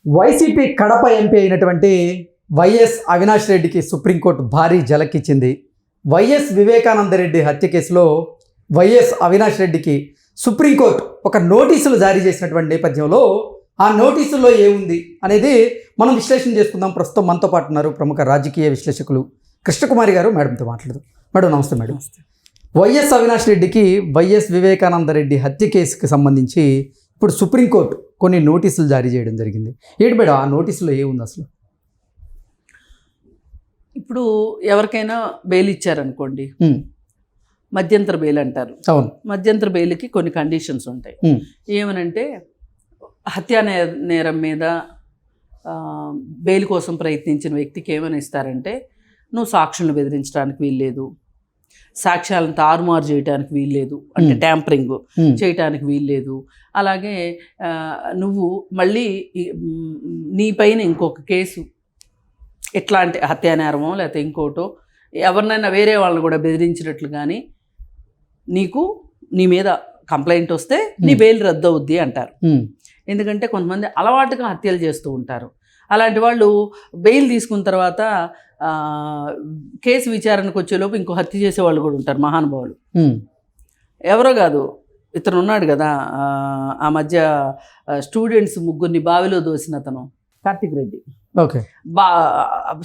YCP Kadapa MP అయినటువంటి YS Avinash రెడ్డికి supreme court భారీ ఝలకిచ్చింది. వైఎస్ వివేకానందరెడ్డి హత్య కేసులో వైఎస్ అవినాష్ రెడ్డికి సుప్రీంకోర్టు ఒక నోటీసులు జారీ చేసినటువంటి నేపథ్యంలో ఆ నోటీసుల్లో ఏముంది అనేది మనం విశ్లేషణ చేసుకుందాం. ప్రస్తుతం మనతో పాటు ఉన్నారు ప్రముఖ రాజకీయ విశ్లేషకులు కృష్ణకుమారి గారు. మేడంతో మాట్లాడదాం. మేడం నమస్తే. మేడం, వైఎస్ అవినాష్ రెడ్డికి వైఎస్ వివేకానందరెడ్డి హత్య కేసుకి సంబంధించి ఇప్పుడు సుప్రీంకోర్టు కొన్ని నోటీసులు జారీ చేయడం జరిగింది. ఏంటి మేడం ఆ నోటీసులో ఏముంది అసలు? ఇప్పుడు ఎవరికైనా బెయిల్ ఇచ్చారనుకోండి, మధ్యంతర బెయిల్ అంటారు. అవును. మధ్యంతర బెయిల్కి కొన్ని కండిషన్స్ ఉంటాయి. ఏమనంటే హత్యా నేరం మీద బెయిల్ కోసం ప్రయత్నించిన వ్యక్తికి ఏమని ఇస్తారంటే, నువ్వు సాక్షులను బెదిరించడానికి వీల్లేదు, సాక్ష్యాలను తారుమారు చేయడానికి వీల్లేదు, అంటే ట్యాంపరింగ్ చేయడానికి వీల్లేదు, అలాగే నువ్వు మళ్ళీ నీ పైన ఇంకొక కేసు ఎట్లాంటి హత్యానేరమో లేకపోతే ఇంకోటో ఎవరినైనా వేరే వాళ్ళని కూడా బెదిరించినట్లు కానీ నీ మీద కంప్లైంట్ వస్తే నీ బెయిల్ రద్దు అవుద్ది అంటారు. ఎందుకంటే కొంతమంది అలవాటుగా హత్యలు చేస్తూ ఉంటారు. అలాంటి వాళ్ళు బెయిల్ తీసుకున్న తర్వాత కేసు విచారణకు వచ్చేలోపు ఇంకో హత్య చేసేవాళ్ళు కూడా ఉంటారు, మహానుభావులు. ఎవరో కాదు, ఇతను ఉన్నాడు కదా ఆ మధ్య స్టూడెంట్స్ ముగ్గురిని బావిలో దోసిన అతను, కార్తిక్ రెడ్డి. ఓకే.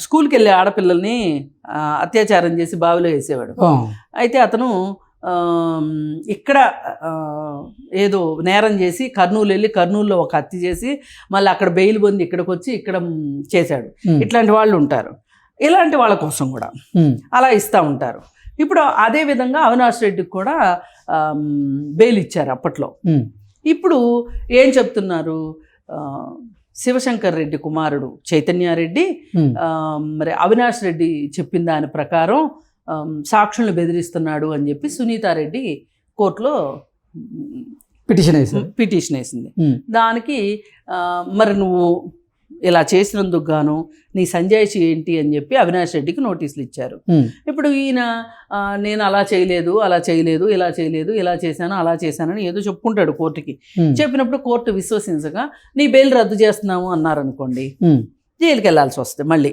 స్కూల్కి వెళ్ళే ఆడపిల్లల్ని అత్యాచారం చేసి బావిలో వేసేవాడు. అయితే అతను ఇక్కడ ఏదో నేరం చేసి కర్నూలు వెళ్ళి కర్నూలులో ఒక హత్య చేసి మళ్ళీ అక్కడ బెయిల్ పొంది ఇక్కడికి వచ్చి ఇక్కడ చేశాడు. ఇట్లాంటి వాళ్ళు ఉంటారు. ఇలాంటి వాళ్ళ కోసం కూడా అలా ఇస్తూ ఉంటారు. ఇప్పుడు అదే విధంగా అవినాష్ రెడ్డికి కూడా బెయిల్ ఇచ్చారు అప్పట్లో. ఇప్పుడు ఏం చెప్తున్నారు, శివశంకర్ రెడ్డి కుమారుడు చైతన్యారెడ్డి మరి అవినాష్ రెడ్డి చెప్పిన దాని ప్రకారం సాక్షులను బెదిరిస్తున్నాడు అని చెప్పి సునీతారెడ్డి కోర్టులో పిటిషన్ వేసింది. దానికి మరి నువ్వు ఇలా చేసినందుకు గాను నీ సంజాయిషి ఏంటి అని చెప్పి అవినాష్ రెడ్డికి నోటీసులు ఇచ్చారు. ఇప్పుడు ఈయన నేను అలా చేయలేదు, ఇలా చేయలేదు, ఇలా చేశాను, అలా చేశానని ఏదో చెప్పుకుంటాడు కోర్టుకి. చెప్పినప్పుడు కోర్టు విశ్వసించగా నీ బెయిల్ రద్దు చేస్తున్నాము అన్నారనుకోండి, జైలుకి వెళ్ళాల్సి వస్తుంది. మళ్ళీ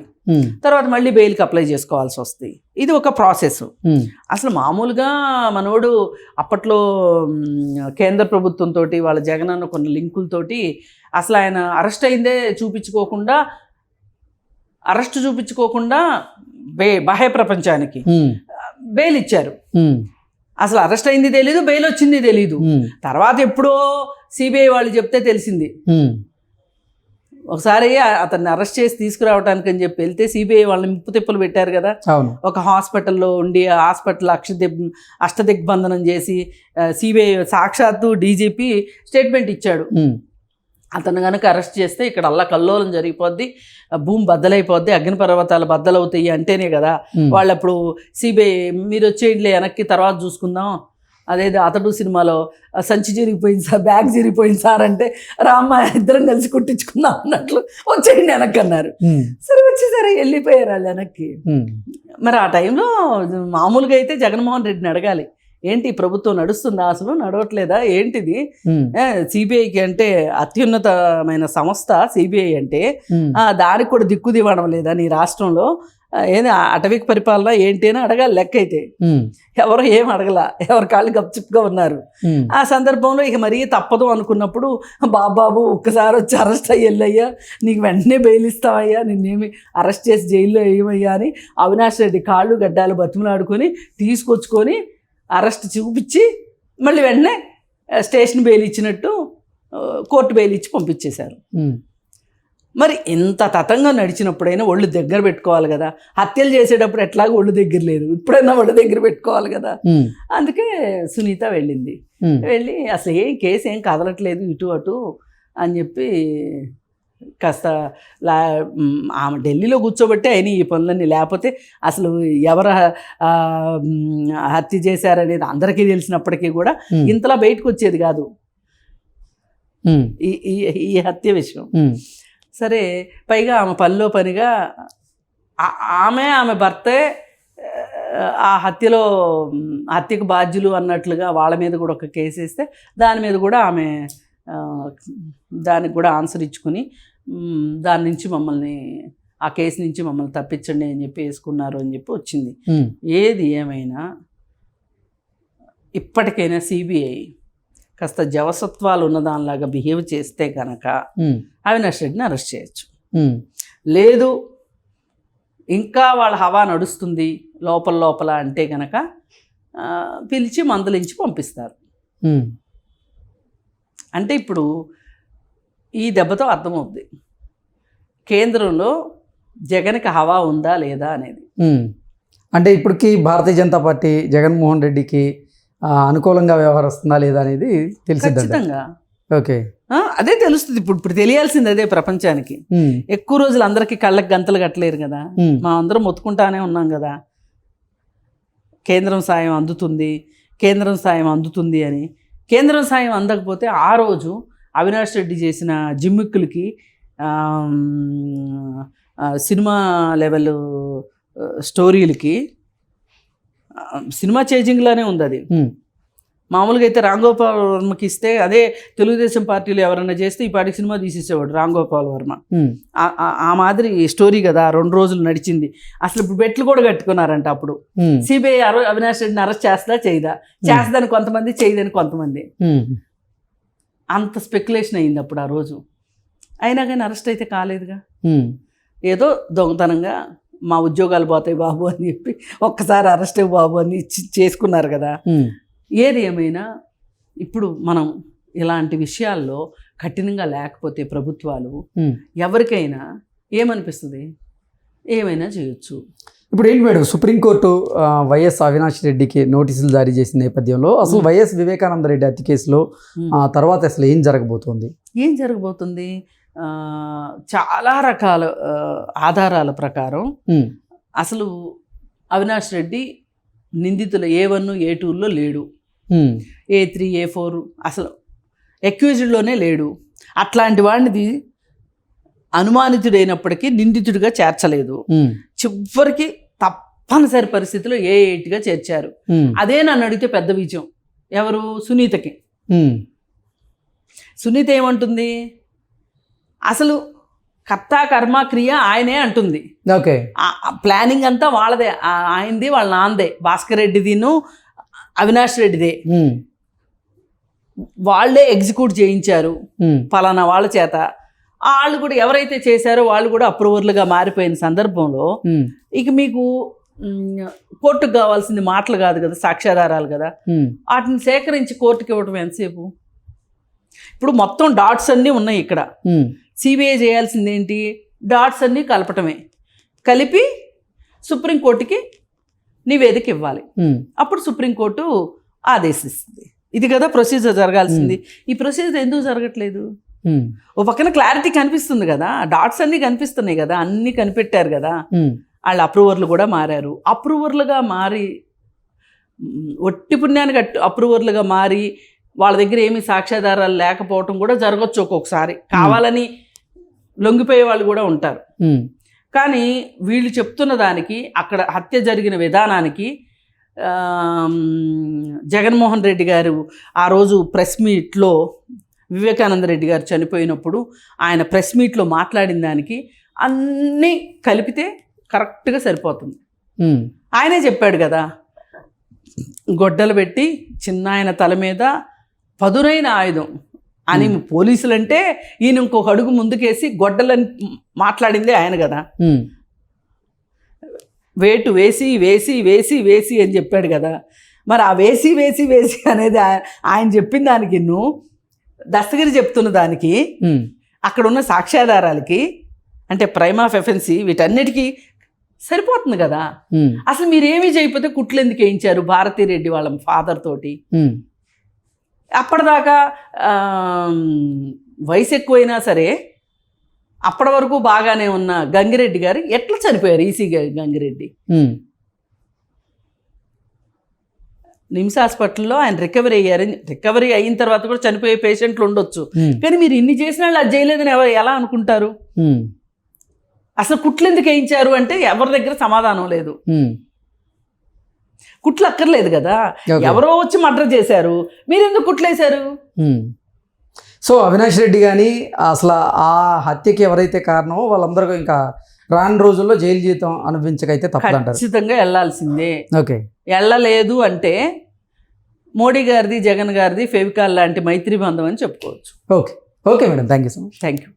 తర్వాత మళ్ళీ బెయిల్కి అప్లై చేసుకోవాల్సి వస్తుంది. ఇది ఒక ప్రాసెస్. అసలు మామూలుగా మనోడు అప్పట్లో కేంద్ర ప్రభుత్వంతో వాళ్ళ జగనన్న కొన్ని లింకులతోటి అసలు ఆయన అరెస్ట్ అయిందే చూపించుకోకుండా బాహ్య ప్రపంచానికి బెయిల్ ఇచ్చారు. అసలు అరెస్ట్ అయింది తెలీదు, బెయిల్ వచ్చింది తెలీదు. తర్వాత ఎప్పుడో సిబిఐ వాళ్ళు చెప్తే తెలిసింది. ఒకసారి అతన్ని అరెస్ట్ చేసి తీసుకురావడానికి అని చెప్పి వెళ్తే సిబిఐ వాళ్ళని ముప్పు తిప్పలు పెట్టారు కదా. ఒక హాస్పిటల్లో ఉండి హాస్పిటల్ అష్టదిగ్బంధనం చేసి సిబిఐ సాక్షాత్తు డీజీపీ స్టేట్మెంట్ ఇచ్చాడు, అతను కనుక అరెస్ట్ చేస్తే ఇక్కడ కల్లోలం జరిగిపోద్ది, భూమి బద్దలైపోద్ది, అగ్నిపర్వతాలు బద్దలవుతాయి అంటేనే కదా వాళ్ళు అప్పుడు సిబిఐ మీరు వచ్చేయండిలే వెనక్కి తర్వాత చూసుకుందాం, అదేదో అతడు సినిమాలో సంచి చిరిగిపోయింది సార్, బ్యాగ్ చిరిగిపోయింది సార్ అంటే రామ్మ ఇద్దరం కలిసి కుట్టించుకుందాం అన్నట్లు వచ్చేయండి వెనక్కి అన్నారు. సరే వచ్చేసరి వెళ్ళిపోయారు వాళ్ళు వెనక్కి. మరి ఆ టైంలో మామూలుగా అయితే జగన్మోహన్ రెడ్డిని అడగాలి, ఏంటి ప్రభుత్వం నడుస్తుందా, అసలు నడవట్లేదా, ఏంటిది? సిబిఐకి అంటే అత్యున్నతమైన సంస్థ సిబిఐ అంటే దానికి కూడా దిక్కు దివ్వడం లేదా నీ రాష్ట్రంలో? ఏది అటవిక పరిపాలన ఏంటి అని అడగాలి. లెక్క అయితే ఎవరు ఏం అడగల, ఎవరి కాళ్ళు గప్చిప్గా ఉన్నారు. ఆ సందర్భంలో ఇక మరీ తప్పదు అనుకున్నప్పుడు బాబాబు ఒక్కసారి వచ్చి అరెస్ట్ అయ్యి వెళ్ళయ్యా, నీకు వెంటనే బెయిల్ ఇస్తామయ్యా, నిన్నేమి అరెస్ట్ చేసి జైల్లో వేయమయ్యా అని అవినాష్ రెడ్డి కాళ్ళు గడ్డాలు బతిమలాడుకొని తీసుకొచ్చుకొని అరెస్ట్ చూపించి మళ్ళీ వెంటనే స్టేషన్ బెయిల్ ఇచ్చినట్టు కోర్టు బెయిల్ ఇచ్చి పంపించేశారు. మరి ఇంత తతంగా నడిచినప్పుడైనా ఒళ్ళు దగ్గర పెట్టుకోవాలి కదా. హత్యలు చేసేటప్పుడు ఎట్లాగో ఒళ్ళు దగ్గర లేదు, ఇప్పుడైనా ఒళ్ళు దగ్గర పెట్టుకోవాలి కదా. అందుకే సునీత వెళ్ళి అసలు కేసు ఏం కదలట్లేదు ఇటు అటు అని చెప్పి కాస్త ఆమె ఢిల్లీలో కూర్చోబెట్టి అయినా ఈ పనులన్నీ, లేకపోతే అసలు ఎవరు హత్య చేశారనేది అందరికీ తెలిసినప్పటికీ కూడా ఇంతలా బయటకు వచ్చేది కాదు ఈ హత్య విషయం. సరే, పైగా ఆమె పనిలో పనిగా ఆమె భర్తే ఆ హత్యకు బాధ్యులు అన్నట్లుగా వాళ్ళ మీద కూడా ఒక కేసు వేస్తే దాని మీద కూడా ఆమె దానికి కూడా ఆన్సర్ ఇచ్చుకుని దాని నుంచి మమ్మల్ని ఆ కేసు నుంచి మమ్మల్ని తప్పించండి అని చెప్పి వేసుకున్నారు అని చెప్పి వచ్చింది. ఏది ఏమైనా ఇప్పటికైనా సిబిఐ కాస్త జవసత్వాలు ఉన్నదానిలాగా బిహేవ్ చేస్తే కనుక అవినాష్ రెడ్డిని అరెస్ట్ చేయొచ్చు. లేదు ఇంకా వాళ్ళ హవా నడుస్తుంది లోపల అంటే కనుక పిలిచి మందలించి పంపిస్తారు. అంటే ఇప్పుడు ఈ దెబ్బతో అర్థమవుద్ది కేంద్రంలో జగన్కి హవా ఉందా లేదా అనేది. అంటే ఇప్పటికి భారతీయ జనతా పార్టీ జగన్మోహన్ రెడ్డికి అనుకూలంగా వ్యవహరిస్తుందా లేదా అనేది తెలిసింది ఖచ్చితంగా. ఓకే, అదే తెలుస్తుంది. ఇప్పుడు తెలియాల్సింది అదే ప్రపంచానికి. ఎక్కువ రోజులు అందరికీ కళ్ళకి గంతలు కట్టలేరు కదా, మా అందరం మొత్తుకుంటానే ఉన్నాం కదా కేంద్రం సాయం అందుతుంది అని. కేంద్రం సాయం అందకపోతే ఆ రోజు అవినాష్ రెడ్డి చేసిన జిమ్మిక్కులకి సినిమా లెవెల్ స్టోరీలకి సినిమా చేంజింగ్లానే ఉంది అది. మామూలుగా అయితే రామ్ గోపాల్ వర్మకి ఇస్తే అదే తెలుగుదేశం పార్టీలో ఎవరైనా చేస్తే ఈ పాటికి సినిమా తీసేసేవాడు రామ్ గోపాల్ వర్మ. ఆ మాదిరి స్టోరీ కదా, 2 రోజులు నడిచింది. అసలు ఇప్పుడు బెట్లు కూడా కట్టుకున్నారంట. అప్పుడు సిబిఐ అవినాష్ రెడ్డిని అరెస్ట్ చేస్తుందని కొంతమంది, చేయదని కొంతమంది. అంత స్పెక్యులేషన్ అయింది అప్పుడు ఆ రోజు. అయినా కానీ అరెస్ట్ అయితే కాలేదుగా. ఏదో దొంగతనంగా మా ఉద్యోగాలు పోతాయి బాబు అని చెప్పి ఒక్కసారి అరెస్ట్ బాబు అని చేసుకున్నారు కదా. ఏది ఏమైనా ఇప్పుడు మనం ఇలాంటి విషయాల్లో కఠినంగా లేకపోతే ప్రభుత్వాలు ఎవరికైనా ఏమనిపిస్తుంది, ఏమైనా చేయొచ్చు. ఇప్పుడు ఏంటి మేడం, సుప్రీంకోర్టు వైఎస్ అవినాష్ రెడ్డికి నోటీసులు జారీ చేసిన నేపథ్యంలో అసలు వైఎస్ వివేకానంద రెడ్డి హత్య కేసులో తర్వాత అసలు ఏం జరగబోతుంది? చాలా రకాల ఆధారాల ప్రకారం అసలు అవినాష్ రెడ్డి నిందితులు A1 A2లో లేడు, A3 A4 అసలు అక్యూజ్డ్లోనే లేడు. అట్లాంటి వాడిని అనుమానితుడైనప్పటికీ నిందితుడిగా చేర్చలేదు. చివరికి తప్పనిసరి పరిస్థితిలో A8గా చేర్చారు. అదే నన్ను అడిగితే పెద్ద విజయం. ఎవరు? సునీతకి. సునీత ఏమంటుంది, అసలు కర్త కర్మ క్రియ ఆయనే అంటుంది. ఓకే, ప్లానింగ్ అంతా వాళ్ళదే, ఆయనది, వాళ్ళ నాన్నదే, భాస్కర్ రెడ్డిదిను అవినాష్ రెడ్డిదే. వాళ్ళే ఎగ్జిక్యూట్ చేయించారు పలానా వాళ్ళ చేత. వాళ్ళు కూడా ఎవరైతే చేశారో వాళ్ళు కూడా అప్రూవర్లుగా మారిపోయిన సందర్భంలో ఇక మీకు కోర్టుకు కావాల్సింది మాటలు కాదు కదా, సాక్ష్యాధారాలు కదా. వాటిని సేకరించి కోర్టుకి ఇవ్వడం ఎంతసేపు? ఇప్పుడు మొత్తం డాట్స్ అన్నీ ఉన్నాయి ఇక్కడ. సిబిఐ చేయాల్సింది ఏంటి? డాట్స్ అన్నీ కలపటమే. కలిపి సుప్రీంకోర్టుకి నివేదిక ఇవ్వాలి. అప్పుడు సుప్రీంకోర్టు ఆదేశిస్తుంది. ఇది కదా ప్రొసీజర్ జరగాల్సింది. ఈ ప్రొసీజర్ ఎందుకు జరగట్లేదు? ఓ పక్కన క్లారిటీ కనిపిస్తుంది కదా, డాట్స్ అన్నీ కనిపిస్తున్నాయి కదా, అన్నీ కనిపెట్టారు కదా. వాళ్ళు అప్రూవర్లు కూడా మారారు. అప్రూవర్లుగా మారి ఒట్టి పుణ్యానికి అప్రూవర్లుగా మారి వాళ్ళ దగ్గర ఏమీ సాక్ష్యాధారాలు లేకపోవటం కూడా జరగచ్చు. ఒక్కొక్కసారి కావాలని లొంగిపోయే వాళ్ళు కూడా ఉంటారు. కానీ వీళ్ళు చెప్తున్న దానికి, అక్కడ హత్య జరిగిన విధానానికి జగన్మోహన్ రెడ్డి గారు ఆ రోజు ప్రెస్ మీట్లో వివేకానంద రెడ్డి గారు చనిపోయినప్పుడు ఆయన ప్రెస్ మీట్లో మాట్లాడిన దానికి అన్నీ కలిపితే కరెక్ట్గా సరిపోతుంది. ఆయనే చెప్పాడు కదా, గొడ్డలు పెట్టి చిన్న ఆయన తల మీద పదునైన ఆయుధం అని. పోలీసులంటే ఈయన ఇంకొక అడుగు ముందుకేసి గొడ్డలని మాట్లాడిందే ఆయన కదా. వేటు వేసి వేసి వేసి వేసి అని చెప్పాడు కదా. మరి ఆ వేసి వేసి వేసి అనేది ఆయన చెప్పిన దానికి, దస్తగిరి చెప్తున్న దానికి, అక్కడ ఉన్న సాక్ష్యాధారాలకి, అంటే ప్రైమ్ ఆఫ్ ఎఫెన్సీ, వీటన్నిటికీ సరిపోతుంది కదా. అసలు మీరేమీ చేయకపోతే కుట్లు ఎందుకు వేయించారు భారతీరెడ్డి వాళ్ళ ఫాదర్ తోటి? అప్పటిదాకా వయసు ఎక్కువైనా సరే అప్పటి వరకు బాగానే ఉన్న గంగిరెడ్డి గారు ఎట్లా చనిపోయారు? ఈసీ గంగిరెడ్డి నిమ్స్ హాస్పిటల్లో ఆయన రికవరీ అయ్యారు. రికవరీ అయిన తర్వాత కూడా చనిపోయే పేషెంట్లు ఉండొచ్చు. కానీ మీరు ఇన్ని చేసిన వాళ్ళు అది చేయలేదని ఎలా అనుకుంటారు? అసలు కుట్లు ఎందుకు వేయించారు అంటే ఎవరి దగ్గర సమాధానం లేదు. కుట్లు అక్కర్లేదు కదా, ఎవరో వచ్చి మర్డర్ చేశారు, మీరెందుకు కుట్లేశారు? సో అవినాష్ రెడ్డి కానీ అసలు ఆ హత్యకి ఎవరైతే కారణమో వాళ్ళందరూ ఇంకా రాను రోజుల్లో జైలు జీవితం అనుభవించకైతే తప్పదంటారు. ఖచ్చితంగా వెళ్ళాల్సిందే. ఓకే, వెళ్ళలేదు అంటే మోడీ గారిది జగన్ గారిది ఫెవికాల్ లాంటి మైత్రి బంధం అని చెప్పుకోవచ్చు. Okay, okay madam, thank you so much. Thank you.